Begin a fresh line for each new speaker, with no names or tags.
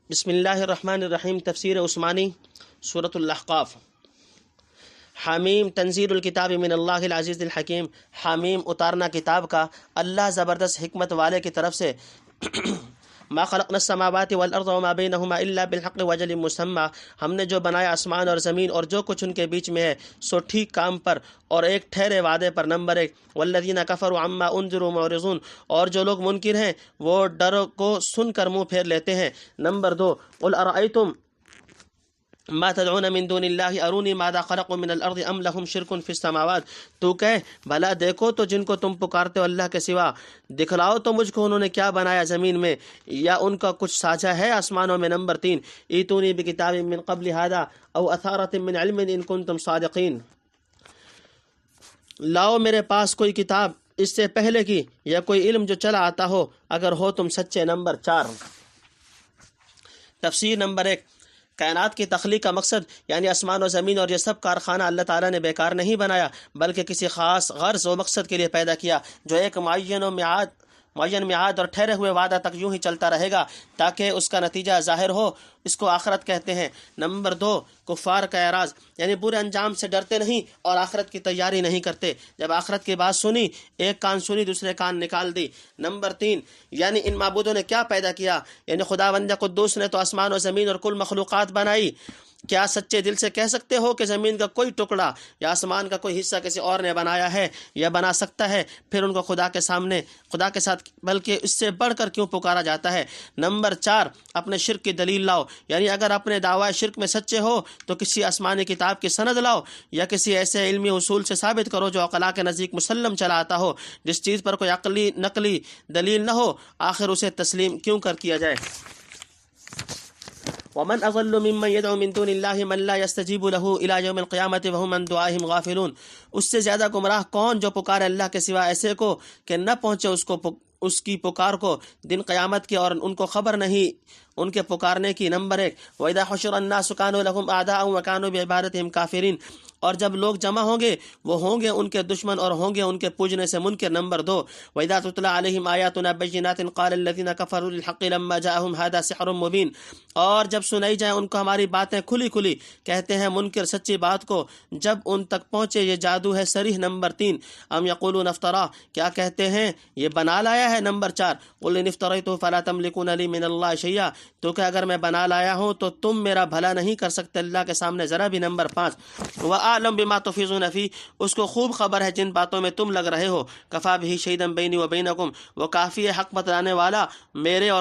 بسم اللہ الرحمن الرحیم۔ تفسیر عثمانی سورۃ الاحقاف۔ حامیم تنزیل الکتاب من اللہ العزیز الحکیم۔ حامیم اتارنا کتاب کا اللہ زبردست حکمت والے کی طرف سے۔ ما خلقنا السماوات والارض وما بینہما الا بالحق واجل مسمى۔ ہم نے جو بنایا آسمان اور زمین اور جو کچھ ان کے بیچ میں ہے سو ٹھیک کام پر اور ایک ٹھہرے وعدے پر۔ نمبر 1، والذین کفروا عما انذروا معرضون، اور جو لوگ منکر ہیں وہ ڈر کو سن کر منہ پھیر لیتے ہیں۔ نمبر 2، قل ارأیتم ما تدعون من دون اللہ ارونی ماذا خلقوا من الارض ام لهم شرک فی السماوات۔ تو کہہ بھلا دیکھو تو جن کو تم پکارتے ہو اللہ کے سوا، دکھلاؤ تو مجھ کو انہوں نے کیا بنایا زمین میں، یا ان کا کچھ ساجھا ہے آسمانوں میں۔ نمبر 3، ایتونی بکتاب من قبل هذا او اثارۃ من علم ان کنتم صادقین، لاؤ میرے پاس کوئی کتاب اس سے پہلے کی یا کوئی علم جو چلا آتا ہو اگر ہو تم سچے۔ نمبر 4، تفسیر۔ نمبر 1، کائنات کی تخلیق کا مقصد یعنی آسمان و زمین اور یہ سب کارخانہ اللہ تعالیٰ نے بیکار نہیں بنایا بلکہ کسی خاص غرض و مقصد کے لیے پیدا کیا جو ایک معین میعاد اور ٹھہرے ہوئے وعدہ تک یوں ہی چلتا رہے گا تاکہ اس کا نتیجہ ظاہر ہو۔ اس کو آخرت کہتے ہیں۔ نمبر 2، کفار کا اعراض یعنی برے انجام سے ڈرتے نہیں اور آخرت کی تیاری نہیں کرتے۔ جب آخرت کی بات سنی ایک کان سنی دوسرے کان نکال دی۔ نمبر 3، یعنی ان معبودوں نے کیا پیدا کیا، یعنی خداوند قدوس نے تو آسمان و زمین اور کل مخلوقات بنائی۔ کیا سچے دل سے کہہ سکتے ہو کہ زمین کا کوئی ٹکڑا یا آسمان کا کوئی حصہ کسی اور نے بنایا ہے یا بنا سکتا ہے؟ پھر ان کو خدا کے ساتھ بلکہ اس سے بڑھ کر کیوں پکارا جاتا ہے؟ نمبر 4، اپنے شرک کی دلیل لاؤ، یعنی اگر اپنے دعوی شرک میں سچے ہو تو کسی آسمانی کتاب کی سند لاؤ یا کسی ایسے علمی اصول سے ثابت کرو جو عقلاء کے نزدیک مسلم چلا آتا ہو۔ جس چیز پر کوئی عقلی نقلی دلیل نہ ہو آخر اسے تسلیم کیوں کر کیا جائے؟ ومن اضل ممن يدعو من دون اللہ من لا يستجیب له الى یوم القیامت وهم عن دعائهم غافلون۔ اس سے زیادہ گمراہ کون جو پکارے اللہ کے سوا ایسے کو کہ نہ پہنچے اس کی پکار کو دن قیامت کی اور ان کو خبر نہیں ان کے پکارنے کی۔ نمبر 1، وَإِذَا حُشِرَ النَّاسُ كَانُوا لَهُمْ أَعْدَاءً وَكَانُوا بِعِبَادَتِهِمْ كَافِرِينَ، اور جب لوگ جمع ہوں گے وہ ہوں گے ان کے دشمن اور ہوں گے ان کے پوجنے سے منکر۔ نمبر 2، وَإِذَا تُتْلَى عَلَيْهِمْ آيَاتُنَا بَيِّنَاتٍ قَالَ الَّذِينَ كَفَرُوا لِلْحَقِّ لَمَّا جَاءَهُمْ هَذَا سِحْرٌ مُبِينٌ، اور جب سنائی جائیں ان کو ہماری باتیں کھلی کھلی کہتے ہیں منکر سچی بات کو جب ان تک پہنچے یہ جادو ہے صریح۔ نمبر 3، ام یقولون افترا، کیا کہتے ہیں یہ بنا لایا ہے۔ نمبر 4، قل ان افتریت فلا تملکون لی من اللہ شیئا، تو کہ اگر میں بنا لایا ہوں تو تم میرا بھلا نہیں کر سکتے اللہ کے سامنے ذرا بھی۔ نمبر 5، وَأَعْلَمُ بِمَا تُفِيضُونَ فِيهِ، اس کو خوب خبر ہے جن باتوں میں تم لگ رہے ہو۔ کفا بہ شہیدا بینی و بینکم، وہ کافی ہے حق بتلانے والا میرے اور